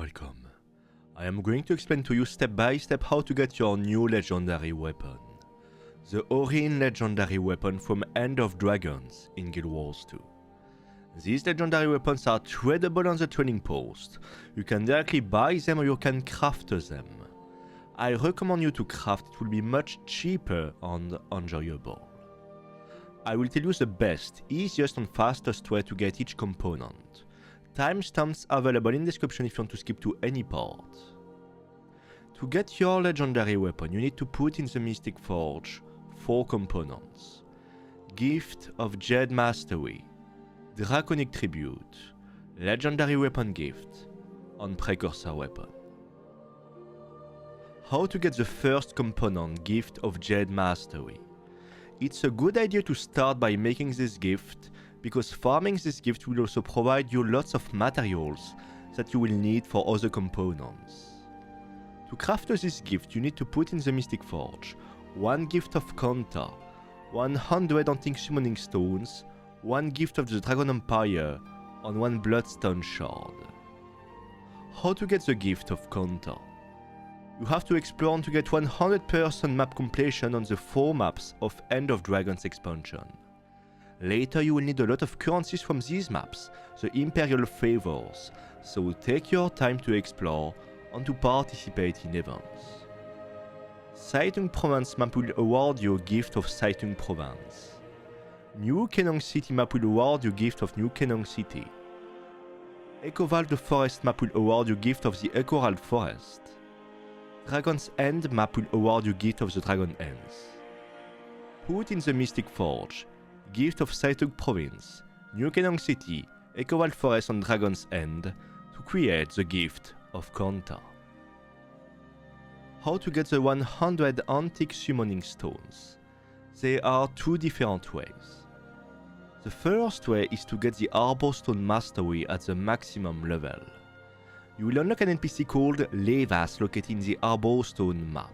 Welcome. I am going to explain to you step by step how to get your new legendary weapon. The Aurene Legendary Weapon from End of Dragons in Guild Wars 2. These legendary weapons are tradable on the trading post. You can directly buy them or you can craft them. I recommend you to craft, it will be much cheaper and enjoyable. I will tell you the best, easiest and fastest way to get each component. Timestamps available in description if you want to skip to any part. To get your legendary weapon, you need to put in the Mystic Forge 4 components. Gift of Jade Mastery, Draconic Tribute, Legendary Weapon Gift, and Precursor Weapon. How to get the first component, Gift of Jade Mastery? It's a good idea to start by making this gift, because farming this gift will also provide you lots of materials that you will need for other components. To craft this gift, you need to put in the Mystic Forge 1 gift of Cantha, 100 Antique Summoning Stones, 1 gift of the Dragon Empire, and 1 Bloodstone Shard. How to get the gift of Cantha? You have to explore and to get 100% map completion on the 4 maps of End of Dragons expansion. Later you will need a lot of currencies from these maps, the Imperial Favors, so take your time to explore and to participate in events. Saitung Province map will award you a gift of Saitung Province. New Kenong City map will award you a gift of New Kenong City. Echovalde Forest map will award you a gift of the Echovalde Forest. Dragon's End map will award you a gift of the Dragon Ends. Put in the Mystic Forge Gift of Saitung Province, New Kenong City, Echovalde Forest and Dragon's End to create the gift of Cantha. How to get the 100 Antique Summoning Stones? There are 2 different ways. The first way is to get the Arborstone Mastery at the maximum level. You will unlock an NPC called Levas located in the Arborstone map.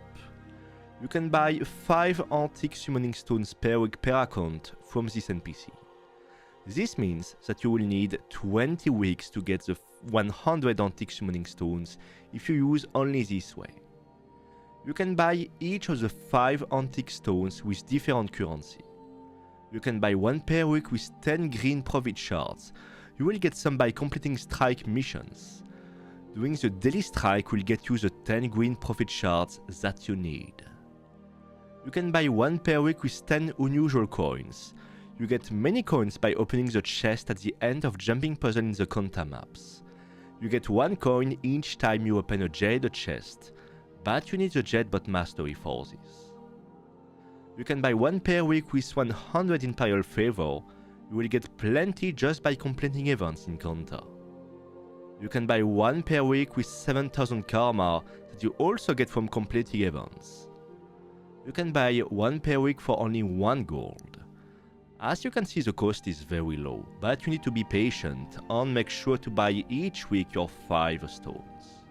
You can buy 5 Antique Summoning Stones per week per account from this NPC. This means that you will need 20 weeks to get the 100 Antique Summoning Stones if you use only this way. You can buy each of the 5 Antique Stones with different currency. You can buy 1 per week with 10 green profit shards. You will get some by completing strike missions. Doing the daily strike will get you the 10 green profit shards that you need. You can buy 1 per week with 10 unusual coins. You get many coins by opening the chest at the end of jumping puzzle in the Cantha maps. You get 1 coin each time you open a Jade chest, but you need the Jade bot mastery for this. You can buy 1 per week with 100 Imperial Favor. You will get plenty just by completing events in Cantha. You can buy 1 per week with 7000 Karma that you also get from completing events. You can buy 1 per week for only 1 gold. As you can see, the cost is very low, but you need to be patient and make sure to buy each week your 5 stones.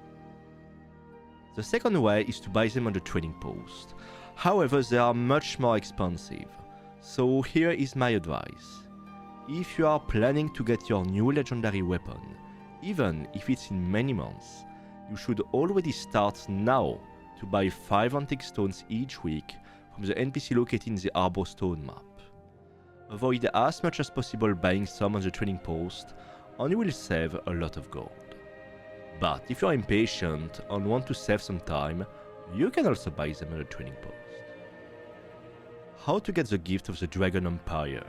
The second way is to buy them on the trading post. However, they are much more expensive, so here is my advice. If you are planning to get your new legendary weapon, even if it's in many months, you should already start now to buy 5 antique stones each week from the NPC located in the Arborstone map. Avoid as much as possible buying some on the trading post, and you will save a lot of gold. But if you are impatient and want to save some time, you can also buy them on the trading post. How to get the gift of the Dragon Empire?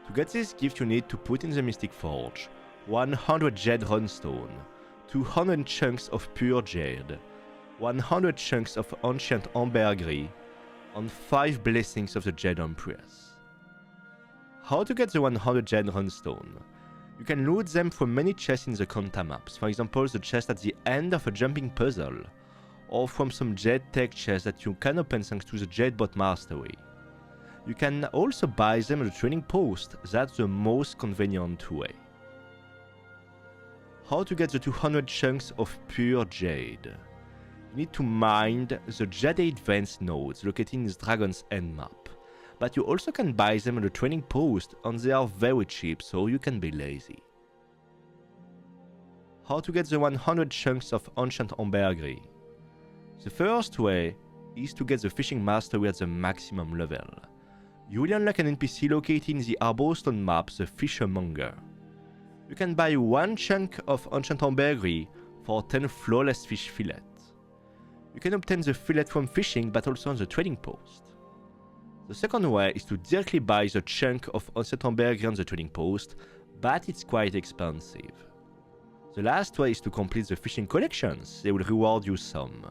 To get this gift you need to put in the Mystic Forge 100 Jade Runestone, 200 chunks of pure Jade, 100 chunks of ancient ambergris, and 5 blessings of the Jade Empress. How to get the 100 Jade Runestone? You can loot them from many chests in the Cantha maps, for example the chest at the end of a jumping puzzle, or from some Jade tech chests that you can open thanks to the Jade bot mastery. You can also buy them at the trading post, that's the most convenient way. How to get the 200 chunks of pure Jade? You need to mine the Jade Advanced nodes located in the Dragon's End map, but you also can buy them at the trading post and they are very cheap, so you can be lazy. How to get the 100 chunks of Ancient Ambergris. The first way is to get the Fishing Mastery at the maximum level. You will unlock an NPC located in the Arbostone map, the Fishermonger. You can buy 1 chunk of Ancient Ambergris for 10 flawless fish fillets. You can obtain the fillet from fishing but also on the trading post. The second way is to directly buy the chunk of Ancient Ambergris on the trading post, but it's quite expensive. The last way is to complete the fishing collections, they will reward you some.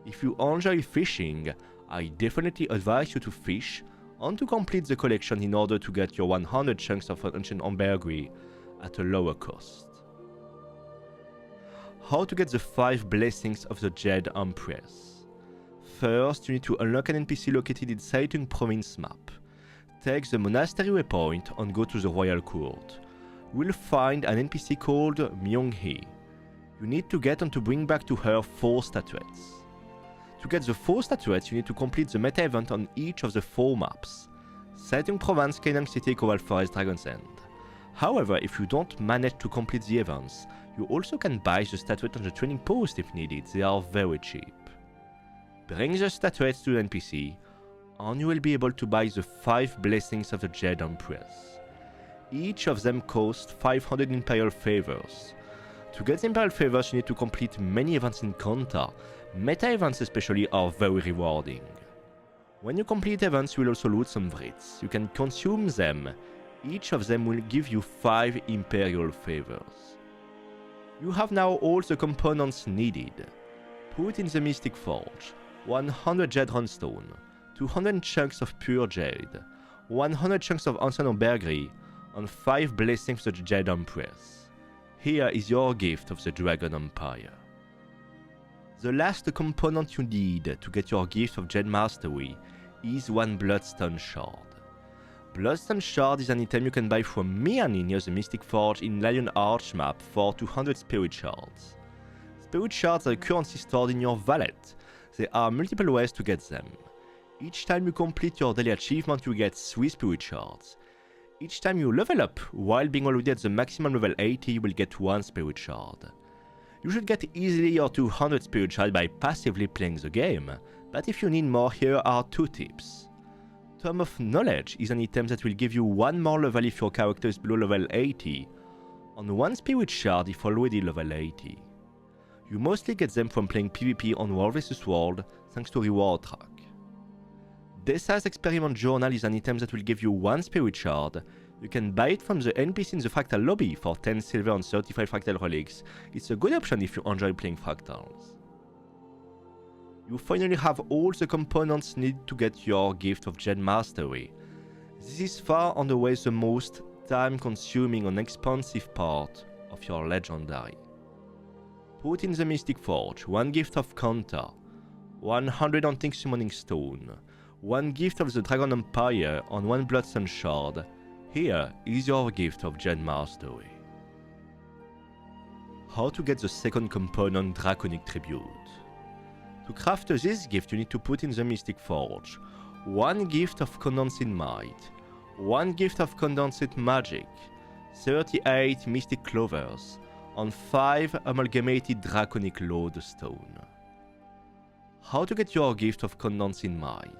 If you enjoy fishing, I definitely advise you to fish and to complete the collection in order to get your 100 chunks of Ancient Ambergris at a lower cost. How to get the 5 blessings of the Jade Empress. First, you need to unlock an NPC located in Saitung Province map. Take the Monastery waypoint and go to the Royal Court. You will find an NPC called Myung-hee. You need to get and to bring back to her 4 statuettes. To get the 4 statuettes, you need to complete the meta event on each of the 4 maps: Saitung Province, Kainang City, Cobalt Forest, Dragonsend. However, if you don't manage to complete the events, you also can buy the statuette on the trading post if needed, they are very cheap. Bring the statuettes to the NPC, and you will be able to buy the 5 blessings of the Jade Empress. Each of them costs 500 Imperial Favors. To get the Imperial Favors, you need to complete many events in Cantha. Meta events especially are very rewarding. When you complete events, you will also loot some vrits. You can consume them. Each of them will give you 5 Imperial Favors. You have now all the components needed. Put in the Mystic Forge 100 Jade Runestone, 200 chunks of pure Jade, 100 chunks of Ancient Ambergris, and 5 blessings of the Jade Empress. Here is your gift of the Dragon Empire. The last component you need to get your gift of Jade Mastery is 1 Bloodstone Shard. Bloodstone Shard is an item you can buy from Miani near the Mystic Forge in Lion Arch map for 200 Spirit Shards. Spirit Shards are currently stored in your wallet. There are multiple ways to get them. Each time you complete your daily achievement, you get 3 Spirit Shards. Each time you level up, while being already at the maximum level 80, you will get 1 Spirit Shard. You should get easily your 200 Spirit Shards by passively playing the game, but if you need more, here are 2 tips. Tome of Knowledge is an item that will give you 1 more level if your character is below level 80, and 1 Spirit Shard if already level 80. You mostly get them from playing PvP on World vs World thanks to Reward Track. Dessa's Experiment Journal is an item that will give you 1 Spirit Shard. You can buy it from the NPC in the Fractal lobby for 10 silver and 35 Fractal relics. It's a good option if you enjoy playing Fractals. You finally have all the components needed to get your gift of Jade Mastery. This is far and away the most time-consuming and expensive part of your Legendary. Put in the Mystic Forge 1 gift of Cantha, 100 Antique Summoning Stone, 1 gift of the Dragon Empire, and 1 Bloodstone Shard. Here is your gift of Jade Mastery. How to get the second component, Draconic Tribute. To craft this gift, you need to put in the Mystic Forge 1 gift of Condensed Might, 1 gift of Condensed Magic, 38 Mystic Clovers, and 5 Amalgamated Draconic Lodestone. How to get your gift of Condensed Might?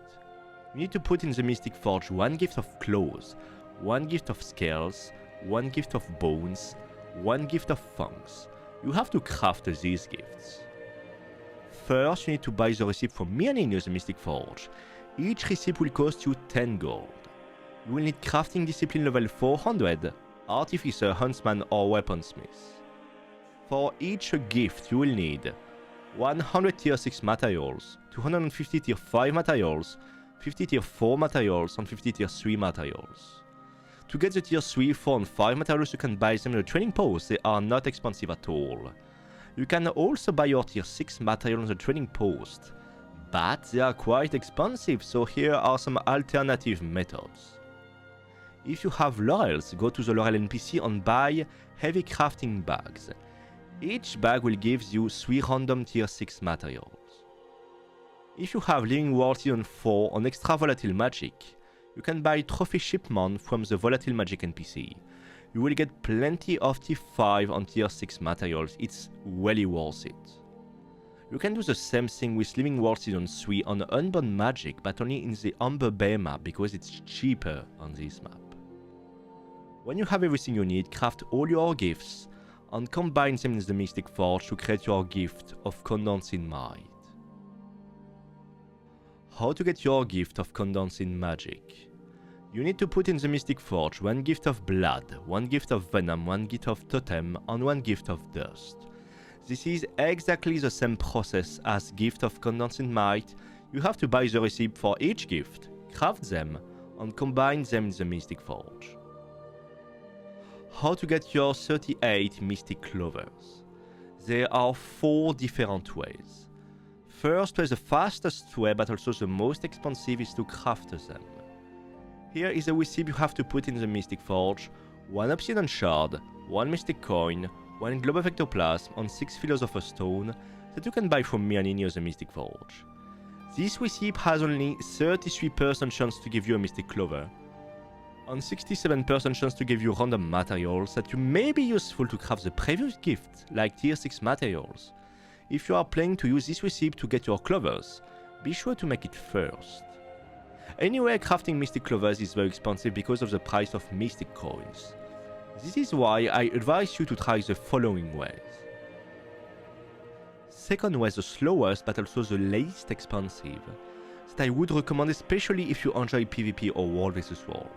You need to put in the Mystic Forge 1 gift of Claws, 1 gift of Scales, 1 gift of Bones, 1 gift of Fangs. You have to craft these gifts. First, you need to buy the receipt from Miani near the Mystic Forge. Each receipt will cost you 10 gold. You will need Crafting Discipline level 400, Artificer, Huntsman, or Weaponsmith. For each gift, you will need 100 tier 6 materials, 250 tier 5 materials, 50 tier 4 materials, and 50 tier 3 materials. To get the tier 3, 4, and 5 materials, you can buy them in the trading post. They are not expensive at all. You can also buy your tier 6 material on the trading post, but they are quite expensive, so here are some alternative methods. If you have laurels, go to the laurel NPC and buy heavy crafting bags. Each bag will give you 3 random tier 6 materials. If you have Living World Season 4 on extra volatile magic, you can buy Trophy Shipment from the volatile magic NPC. You will get plenty of tier 5 and tier 6 materials, it's really worth it. You can do the same thing with Living World Season 3 on Unbound Magic, but only in the Amber Bay map because it's cheaper on this map. When you have everything you need, craft all your gifts and combine them in the Mystic Forge to create your gift of Condensed Might. How to get your gift of Condensed Magic? You need to put in the Mystic Forge 1 gift of Blood, 1 gift of Venom, 1 gift of Totem, and 1 gift of Dust. This is exactly the same process as gift of Condensed Might. You have to buy the recipe for each gift, craft them, and combine them in the Mystic Forge. How to get your 38 Mystic Clovers? There are 4 different ways. First way, the fastest way, but also the most expensive, is to craft them. Here is a recipe you have to put in the Mystic Forge: 1 Obsidian Shard, 1 Mystic Coin, 1 Globe of Ectoplasm, and 6 Philosopher's Stone that you can buy from me and any other Mystic Forge. This recipe has only 33% chance to give you a Mystic Clover, and 67% chance to give you random materials that you may be useful to craft the previous gift, like tier 6 materials. If you are planning to use this recipe to get your Clovers, be sure to make it first. Anyway, crafting Mystic Clovers is very expensive because of the price of Mystic Coins. This is why I advise you to try the following ways. Second way, the slowest but also the least expensive, that I would recommend especially if you enjoy PvP or World vs World.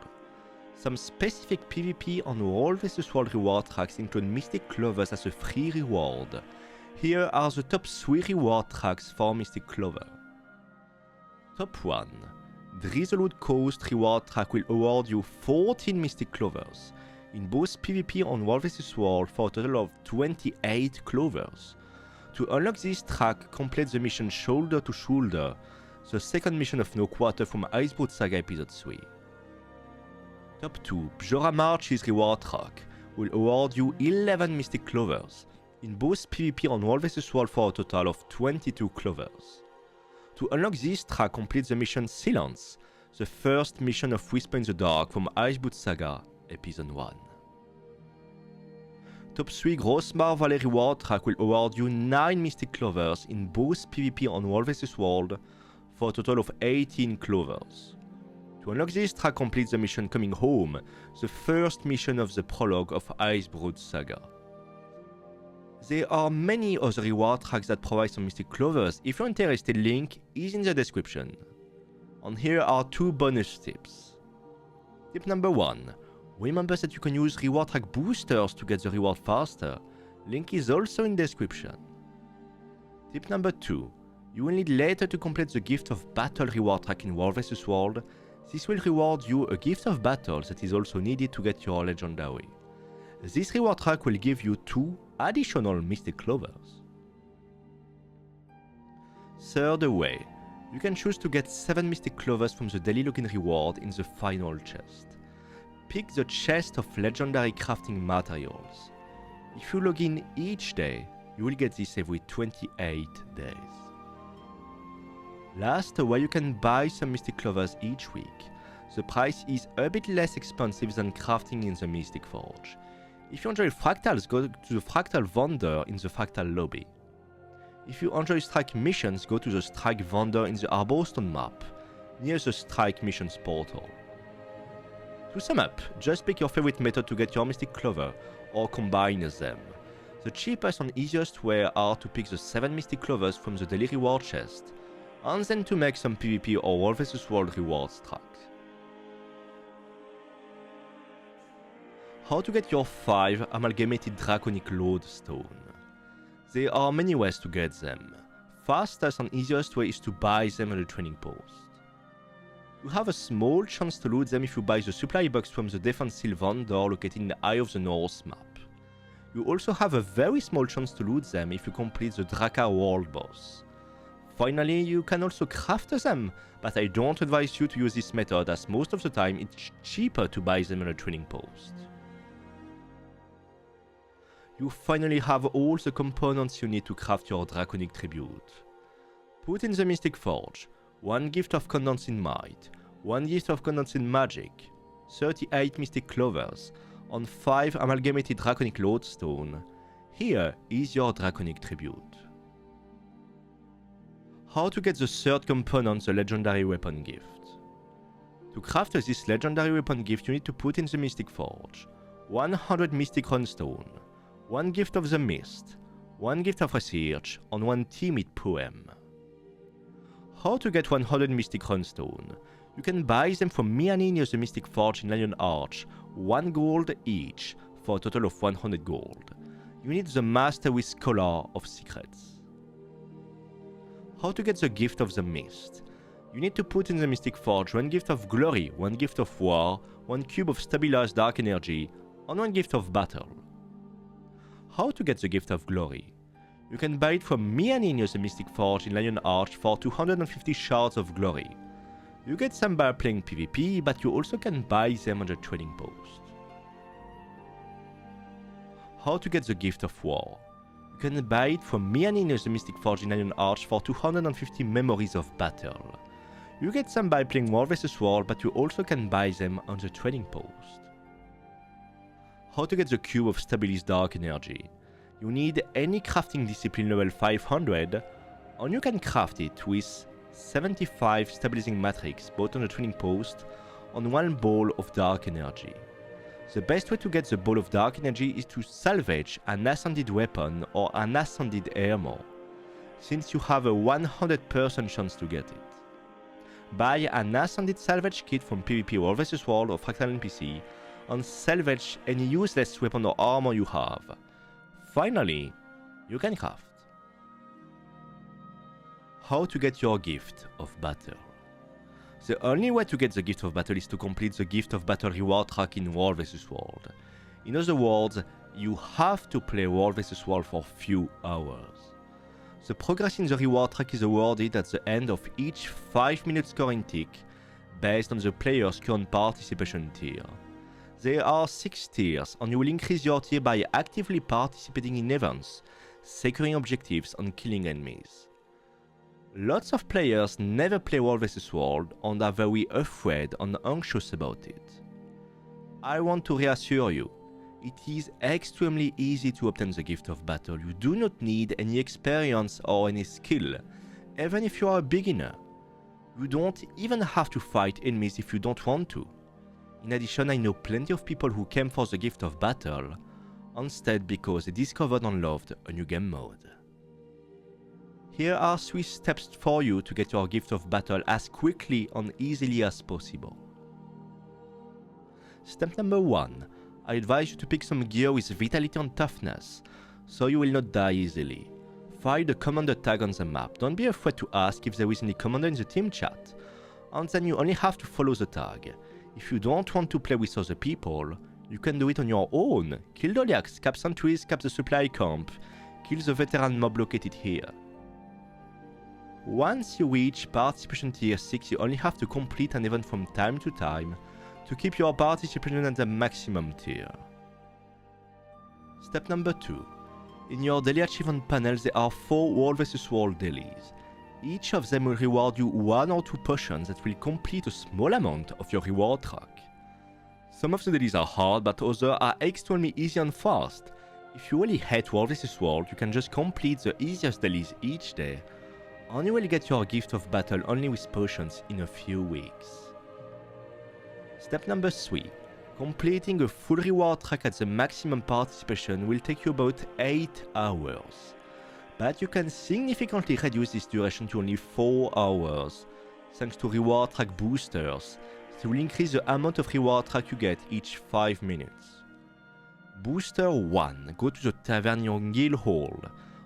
Some specific PvP and World vs World reward tracks include Mystic Clovers as a free reward. Here are the top 3 reward tracks for Mystic Clover. Top 1. Drizzlewood Coast reward track will award you 14 Mystic Clovers, in both PvP and World vs World for a total of 28 Clovers. To unlock this track, complete the mission Shoulder to Shoulder, the second mission of No Quarter from Icebrood Saga Episode 3. Top 2. Bjora March's reward track will award you 11 Mystic Clovers, in both PvP and World vs World for a total of 22 Clovers. To unlock this track, complete the mission Silence, the first mission of Whisper in the Dark from Icebrood Saga Episode 1. Top 3. Grossmar Valley reward track will award you 9 Mystic Clovers in both PvP and World vs World for a total of 18 Clovers. To unlock this track, complete the mission Coming Home, the first mission of the prologue of Icebrood Saga. There are many other reward tracks that provide some Mystic Clovers. If you're interested, link is in the description. And here are 2 bonus tips. Tip number 1. Remember that you can use reward track boosters to get the reward faster. Link is also in description. Tip number 2. You will need later to complete the Gift of Battle reward track in World vs World. This will reward you a Gift of Battle that is also needed to get your Legendary. This reward track will give you 2 additional Mystic Clovers. Third way, you can choose to get 7 Mystic Clovers from the daily login reward in the final chest. Pick the chest of legendary crafting materials. If you log in each day, you will get this every 28 days. Last way, you can buy some Mystic Clovers each week. The price is a bit less expensive than crafting in the Mystic Forge. If you enjoy fractals, go to the fractal vendor in the fractal lobby. If you enjoy strike missions, go to the strike vendor in the Arborstone map, near the strike missions portal. To sum up, just pick your favorite method to get your Mystic Clover, or combine them. The cheapest and easiest way are to pick the 7 Mystic Clovers from the daily reward chest, and then to make some PvP or World vs World rewards tracks. How to get your 5 Amalgamated Draconic Lodestone. There are many ways to get them. Fastest and easiest way is to buy them at the training post. You have a small chance to loot them if you buy the supply box from the defensive vendor located in the Eye of the North map. You also have a very small chance to loot them if you complete the Draca world boss. Finally, you can also craft them, but I don't advise you to use this method as most of the time it's cheaper to buy them at a training post. You finally have all the components you need to craft your Draconic Tribute. Put in the Mystic Forge 1 gift of Condensed Might, 1 gift of Condensed Magic, 38 Mystic Clovers, on 5 Amalgamated Draconic Lodestone, here is your Draconic Tribute. How to get the third component, the Legendary Weapon gift. To craft this Legendary Weapon gift, you need to put in the Mystic Forge 100 Mystic Runestone, 1 Gift of the Mist, 1 Gift of Research, and 1 Timid Poem. How to get 100 Mystic Runestone? You can buy them from me and Inyo the Mystic Forge in Lion Arch, 1 gold each, for a total of 100 gold. You need the Master with Scholar of Secrets. How to get the Gift of the Mist? You need to put in the Mystic Forge 1 Gift of Glory, 1 Gift of War, 1 Cube of Stabilized Dark Energy, and 1 Gift of Battle. How to get the Gift of Glory? You can buy it from me and Inyo the Mystic Forge in Lion Arch for 250 Shards of Glory. You get some by playing PvP, but you also can buy them on the trading post. How to get the Gift of War? You can buy it from me and Inyo the Mystic Forge in Lion Arch for 250 Memories of Battle. You get some by playing War vs World, but you also can buy them on the trading post. How to get the Cube of Stabilized Dark Energy? You need any crafting discipline level 500, and you can craft it with 75 Stabilizing Matrix, both on the trading post, and 1 Ball of Dark Energy. The best way to get the Ball of Dark Energy is to salvage an Ascended Weapon or an Ascended Armor, since you have a 100% chance to get it. Buy an Ascended Salvage Kit from PvP War vs World or Fractal NPC, and salvage any useless weapon or armor you have. Finally, you can craft. How to get your Gift of Battle? The only way to get the Gift of Battle is to complete the Gift of Battle reward track in World vs World. In other words, you have to play World vs World for few hours. The progress in the reward track is awarded at the end of each 5-minute scoring tick, based on the player's current participation tier. There are 6 tiers, and you will increase your tier by actively participating in events, securing objectives, and killing enemies. Lots of players never play World vs World and are very afraid and anxious about it. I want to reassure you, it is extremely easy to obtain the Gift of Battle. You do not need any experience or any skill, even if you are a beginner. You don't even have to fight enemies if you don't want to. In addition, I know plenty of people who came for the Gift of Battle instead because they discovered and loved a new game mode. Here are 3 steps for you to get your Gift of Battle as quickly and easily as possible. Step number 1. I advise you to pick some gear with Vitality and Toughness, so you will not die easily. Find the commander tag on the map. Don't be afraid to ask if there is any commander in the team chat, and then you only have to follow the tag. If you don't want to play with other people, you can do it on your own. Kill Doliacs, cap sentries, cap the supply camp, kill the veteran mob located here. Once you reach participation tier 6, you only have to complete an event from time to time to keep your participation at the maximum tier. Step number 2. In your daily achievement panel there are 4 World vs World dailies. Each of them will reward you 1 or 2 potions that will complete a small amount of your reward track. Some of the dailies are hard, but others are extremely easy and fast. If you really hate World vs World, you can just complete the easiest dailies each day, and you will get your Gift of Battle only with potions in a few weeks. Step number 3. Completing a full reward track at the maximum participation will take you about 8 hours. But you can significantly reduce this duration to only 4 hours, thanks to reward track boosters that will increase the amount of reward track you get each 5 minutes. Booster 1. Go to the Tavern Guild Hall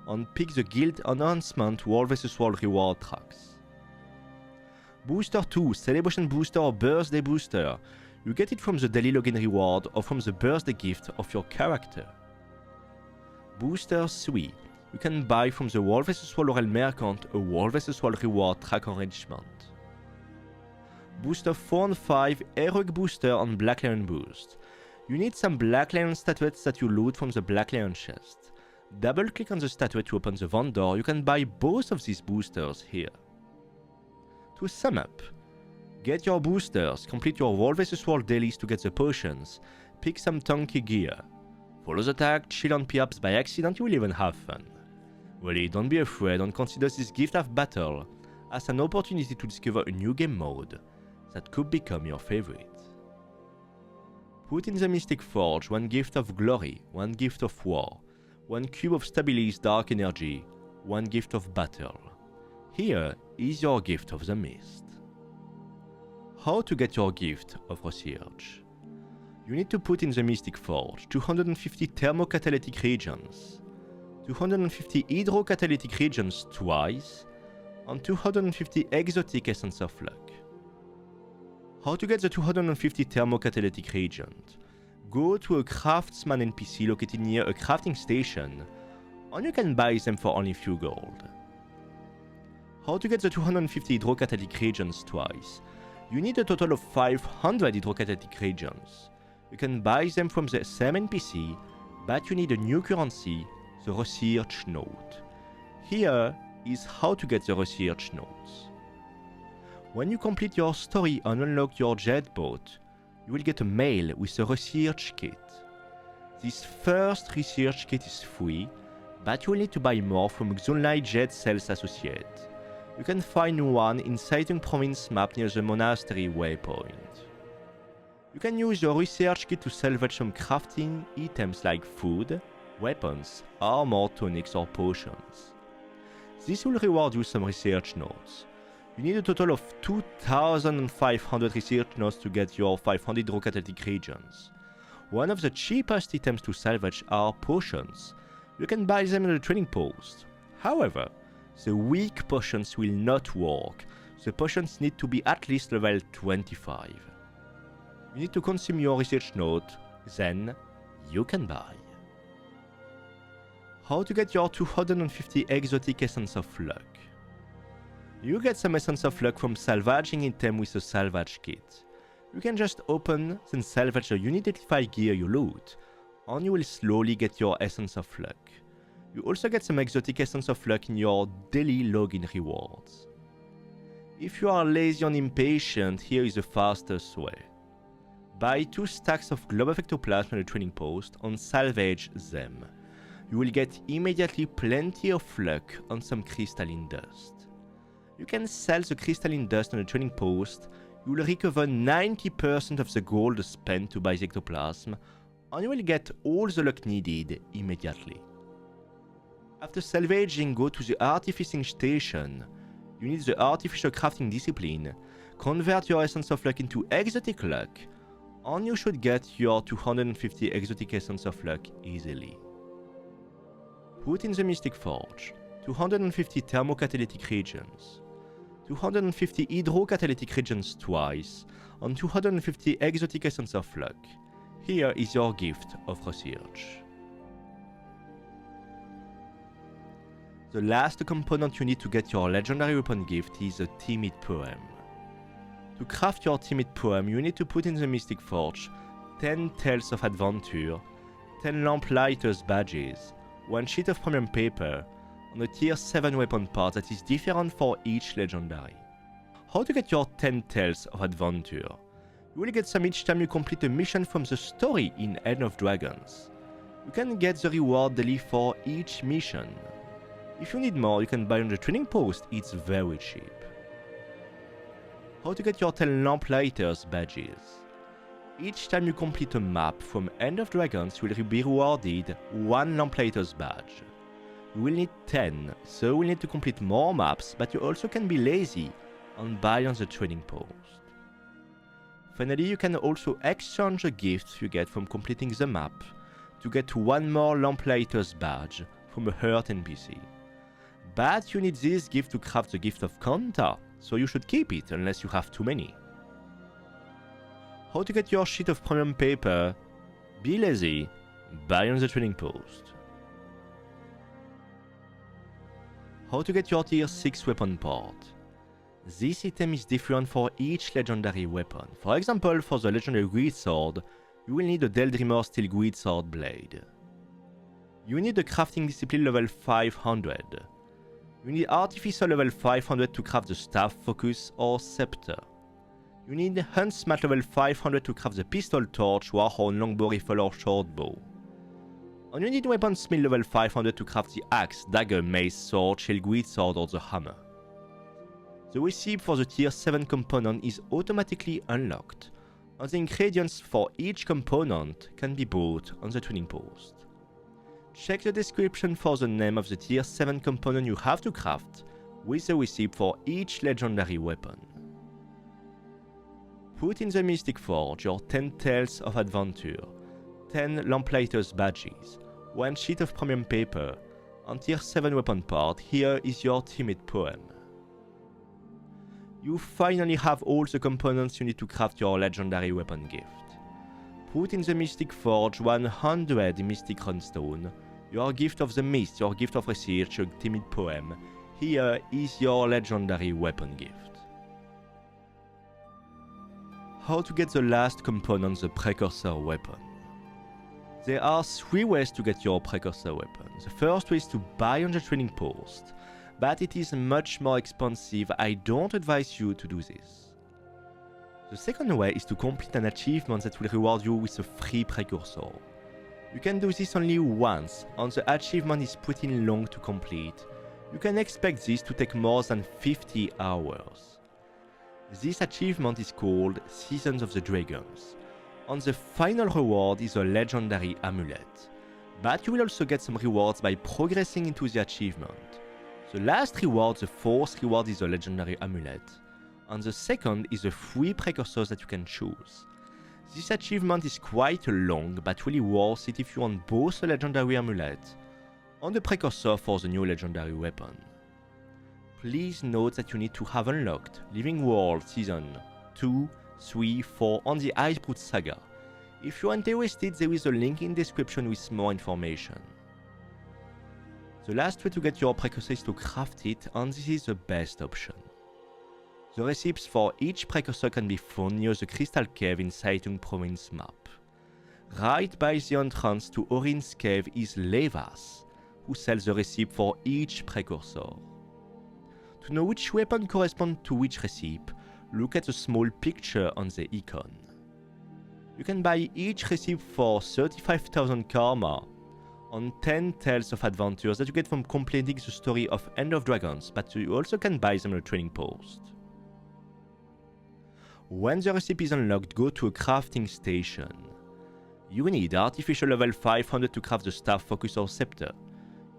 and pick the Guild Enhancement World vs World reward tracks. Booster 2. Celebration Booster or Birthday Booster. You get it from the daily login reward or from the birthday gift of your character. Booster 3. You can buy from the World vs World Laurel Merchant a World vs World reward track enrichment. Booster 4 and 5. Heroic Booster and Black Lion Boost. You need some Black Lion statuettes that you loot from the Black Lion chest. Double click on the statuette to open the vendor. You can buy both of these boosters here. To sum up, get your boosters, complete your World vs World dailies to get the potions, pick some tanky gear. Follow the tag, chill and perhaps by accident you will even have fun. Really, don't be afraid and consider this gift of battle as an opportunity to discover a new game mode that could become your favorite. Put in the Mystic Forge 1 gift of glory, 1 gift of war, 1 cube of Stabilis dark energy, 1 gift of battle. Here is your gift of the mist. How to get your gift of research? You need to put in the Mystic Forge 250 thermocatalytic regions, 250 hydrocatalytic regions twice, and 250 exotic Essence of Luck. How to get the 250 thermocatalytic regions? Go to a craftsman NPC located near a crafting station, and you can buy them for only few gold. How to get the 250 hydrocatalytic regions twice? You need a total of 500 hydrocatalytic regions. You can buy them from the same NPC, but you need a new currency, the research note. Here is how to get the research notes. When you complete your story and unlock your Jade boat, you will get a mail with a research kit. This first research kit is free, but you will need to buy more from Xunlai Jade Sales Associate. You can find one in Saitung Province map near the Monastery waypoint. You can use your research kit to salvage some crafting items like food, weapons, armor, tonics or potions. This will reward you some research notes. You need a total of 2,500 research notes to get your 500 hydrocatalytic regions. One of the cheapest items to salvage are potions. You can buy them at the trading post. However, the weak potions will not work. The potions need to be at least level 25. You need to consume your research note, then you can buy. How to get your 250 exotic Essence of Luck? You get some Essence of Luck from salvaging item with a salvage kit. You can just open and salvage the unidentified gear you loot, and you will slowly get your Essence of Luck. You also get some exotic Essence of Luck in your daily login rewards. If you are lazy and impatient, here is the fastest way. Buy 2 stacks of Globe of Ectoplasm at the trading post and salvage them. You will get immediately plenty of luck on some crystalline dust. You can sell the crystalline dust on the trading post, you will recover 90% of the gold spent to buy the ectoplasm, and you will get all the luck needed immediately. After salvaging, go to the artificing station. You need the artificial crafting discipline, convert your Essence of Luck into exotic luck, and you should get your 250 exotic Essence of Luck easily. Put in the Mystic Forge 250 thermocatalytic regions, 250 hydrocatalytic regions twice, and 250 exotic Essence of Luck. Here is your gift of research. The last component you need to get your Legendary Weapon gift is a Timid Poem. To craft your Timid Poem, you need to put in the Mystic Forge 10 Tales of Adventure, 10 Lamplighters badges, 1 sheet of premium paper, and a tier 7 weapon part that is different for each legendary. How to get your 10 Tales of Adventure? You will get some each time you complete a mission from the story in End of Dragons. You can get the reward daily for each mission. If you need more, you can buy on the trading post, it's very cheap. How to get your 10 Lamplighters badges? Each time you complete a map from End of Dragons, you will be rewarded 1 Lamplighters badge. You will need 10, so you will need to complete more maps, but you also can be lazy and buy on the trading post. Finally, you can also exchange the gifts you get from completing the map to get 1 more Lamplighters badge from a hurt NPC. But you need this gift to craft the gift of Cantha, so you should keep it unless you have too many. How to get your sheet of premium paper? Be lazy, buy on the trading post. How to get your tier 6 weapon part? This item is different for each legendary weapon. For example, for the legendary greatsword, you will need a Deldrimmer Steel Greatsword blade. You need a crafting discipline level 500. You need artificer level 500 to craft the staff focus or scepter. You need Huntsmat level 500 to craft the Pistol Torch, Warhorn, Longbow Rifle or Shortbow. And you need Weaponsmith level 500 to craft the Axe, Dagger, Mace, Sword, Shellguid Sword or the Hammer. The recipe for the tier 7 component is automatically unlocked, and the ingredients for each component can be bought on the trading post. Check the description for the name of the tier 7 component you have to craft, with the recipe for each legendary weapon. Put in the Mystic Forge your 10 Tales of Adventure, 10 Lamplighters badges, 1 sheet of premium paper, and tier 7 weapon part. Here is your timid poem. You finally have all the components you need to craft your legendary weapon gift. Put in the Mystic Forge 100 Mystic Runestone, your gift of the mist, your gift of research, your timid poem. Here is your legendary weapon gift. How to get the last component, the Precursor Weapon. There are 3 ways to get your Precursor Weapon. The first way is to buy on the trading post, but it is much more expensive. I don't advise you to do this. The second way is to complete an achievement that will reward you with a free Precursor. You can do this only once, and the achievement is pretty long to complete. You can expect this to take more than 50 hours. This achievement is called Seasons of the Dragons, and the final reward is a legendary amulet. But you will also get some rewards by progressing into the achievement. The last reward, the fourth reward, is a legendary amulet, and the second is the 3 precursors that you can choose. This achievement is quite long, but really worth it if you want both a legendary amulet and the precursor for the new legendary weapon. Please note that you need to have unlocked Living World Season 2, 3, 4 and the Icebrute Saga. If you are interested, there is a link in the description with more information. The last way to get your precursor is to craft it, and this is the best option. The recipes for each precursor can be found near the Crystal Cave in Saitung Province map. Right by the entrance to Aurene's cave is Levas, who sells the recipe for each precursor. To know which weapon corresponds to which recipe, look at the small picture on the icon. You can buy each recipe for 35,000 karma on 10 Tales of Adventures that you get from completing the story of End of Dragons, but you also can buy them on a trading post. When the recipe is unlocked, go to a crafting station. You need Artificial level 500 to craft the Staff, Focus or Scepter.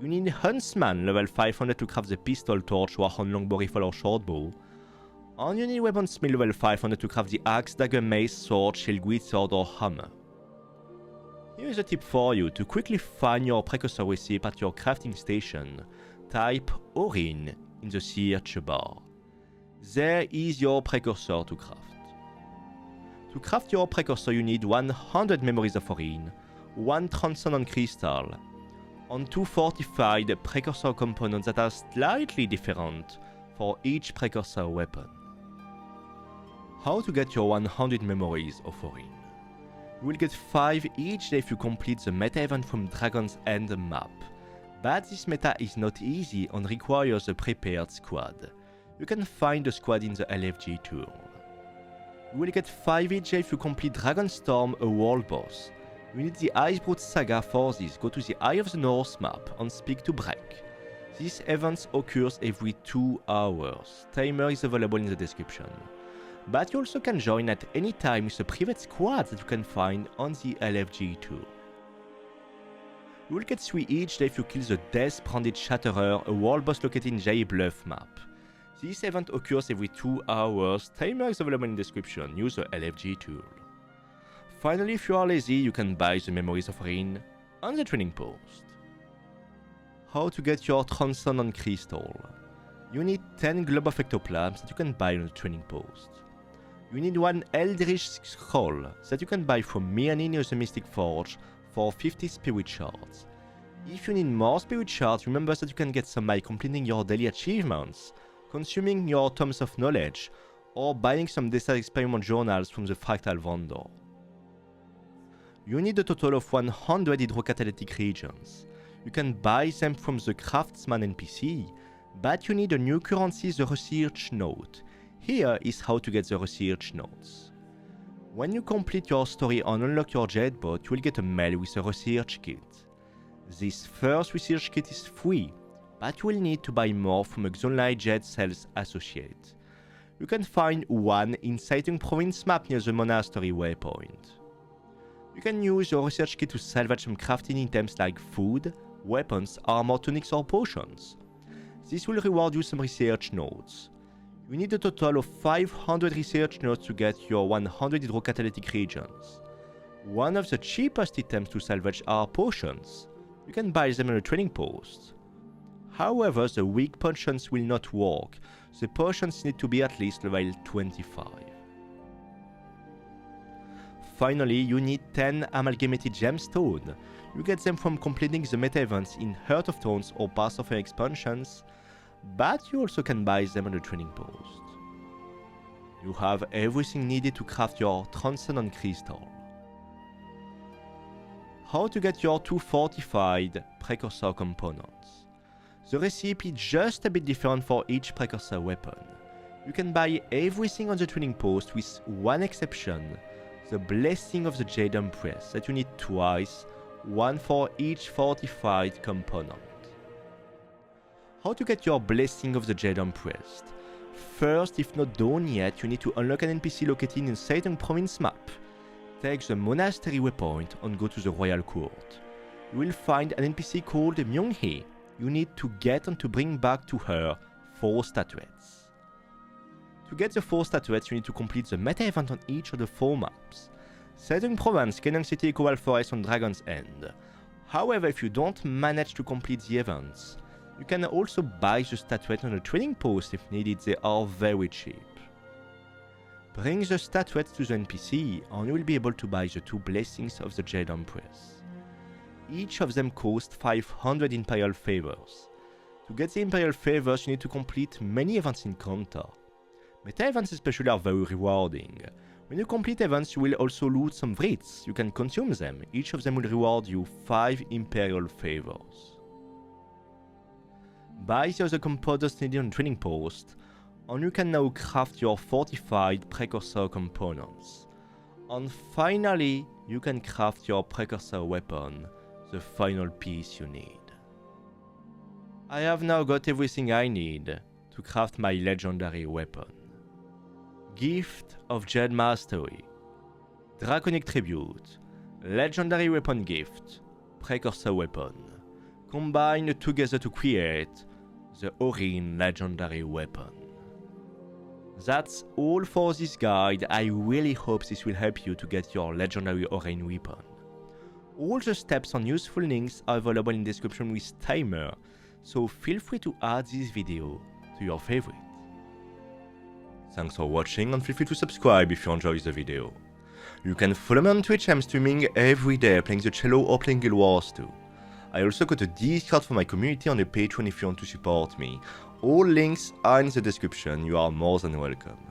You need Huntsman level 500 to craft the Pistol Torch, Warhorn, Longbow Rifle or Shortbow. And you need Weaponsmith level 500 to craft the Axe, Dagger, Mace, Sword, Shellguid Sword or Hammer. Here is a tip for you. To quickly find your precursor recipe at your crafting station, type Aurene in the search bar. There is your precursor to craft. To craft your precursor, you need 100 Memories of Aurene, 1 Transcendent Crystal, and 2 fortified precursor components that are slightly different for each precursor weapon. How to get your 100 Memories of Aurene? You will get 5 each day if you complete the meta event from Dragon's End map, but this meta is not easy and requires a prepared squad. You can find the squad in the LFG tool. You will get 5 each day if you complete Dragonstorm, a world boss. You need the Icebrute Saga for this. Go to the Eye of the North map and speak to Breck. This event occurs every 2 hours. Timer is available in the description. But you also can join at any time with a private squad that you can find on the LFG tool. You will get 3 each day if you kill the Death-branded Shatterer, a world boss located in Jade Bluff map. This event occurs every 2 hours. Timer is available in the description. Use the LFG tool. Finally, if you are lazy, you can buy the Memories of Aurene on the trading post. How to get your Transcendent Crystal? You need 10 Globe of Ectoplasms that you can buy on the trading post. You need 1 Eldritch Scroll that you can buy from me and near the Mystic Forge for 50 Spirit Shards. If you need more Spirit Shards, remember that you can get some by completing your daily achievements, consuming your Tomes of Knowledge, or buying some Desert Experiment Journals from the Fractal Vendor. You need a total of 100 Hydrocatalytic Reagents. You can buy them from the Craftsman NPC, but you need a new currency, the Research Note. Here is how to get the research notes. When you complete your story and unlock your Jade bot, you will get a mail with a research kit. This first research kit is free, but you will need to buy more from a Xonlai Jade sales associate. You can find one in Sighting Province map near the monastery waypoint. You can use your research kit to salvage some crafting items like food, weapons, armor, tunics or potions. This will reward you some research notes. You need a total of 500 research notes to get your 100 hydrocatalytic regions. One of the cheapest items to salvage are potions. You can buy them on a trading post. However, the weak potions will not work. The potions need to be at least level 25. Finally, you need 10 Amalgamated gemstones. You get them from completing the meta events in Heart of Thorns or Path of Fire expansions, but you also can buy them on the trading post. You have everything needed to craft your Transcendent Crystal. How to get your 2 fortified Precursor components. The recipe is just a bit different for each Precursor weapon. You can buy everything on the trading post with one exception, the Blessing of the Jade Empress that you need twice, one for each fortified component. How to get your Blessing of the Jade Empress? First, if not done yet, you need to unlock an NPC located in Sighting Province map. Take the monastery waypoint and go to the royal court. You will find an NPC called Myung-hee. You need to get and to bring back to her 4 statuettes. To get the 4 statuettes, you need to complete the meta event on each of the 4 maps. Sighting Province, Kenang City, Cobalt Forest and Dragon's End. However, if you don't manage to complete the events, you can also buy the statuette on a trading post if needed. They are very cheap. Bring the statuettes to the NPC and you will be able to buy the 2 blessings of the Jade Empress. Each of them cost 500 Imperial Favors. To get the Imperial Favors, you need to complete many events in Cantha. Meta events especially are very rewarding. When you complete events, you will also loot some wreaths. You can consume them. Each of them will reward you 5 Imperial Favors. Buy the other components needed on trading post, and you can now craft your fortified Precursor components. And finally, you can craft your Precursor Weapon, the final piece you need. I have now got everything I need to craft my Legendary Weapon. Gift of Jade Mastery, Draconic Tribute, Legendary Weapon Gift, Precursor Weapon, combined together to create the Aurene Legendary Weapon. That's all for this guide. I really hope this will help you to get your Legendary Aurene Weapon. All the steps and useful links are available in the description with timer, so feel free to add this video to your favorite. Thanks for watching and feel free to subscribe if you enjoyed the video. You can follow me on Twitch. I'm streaming every day playing the cello or playing Guild Wars 2. I also got a Discord for my community and a Patreon if you want to support me. All links are in the description. You are more than welcome.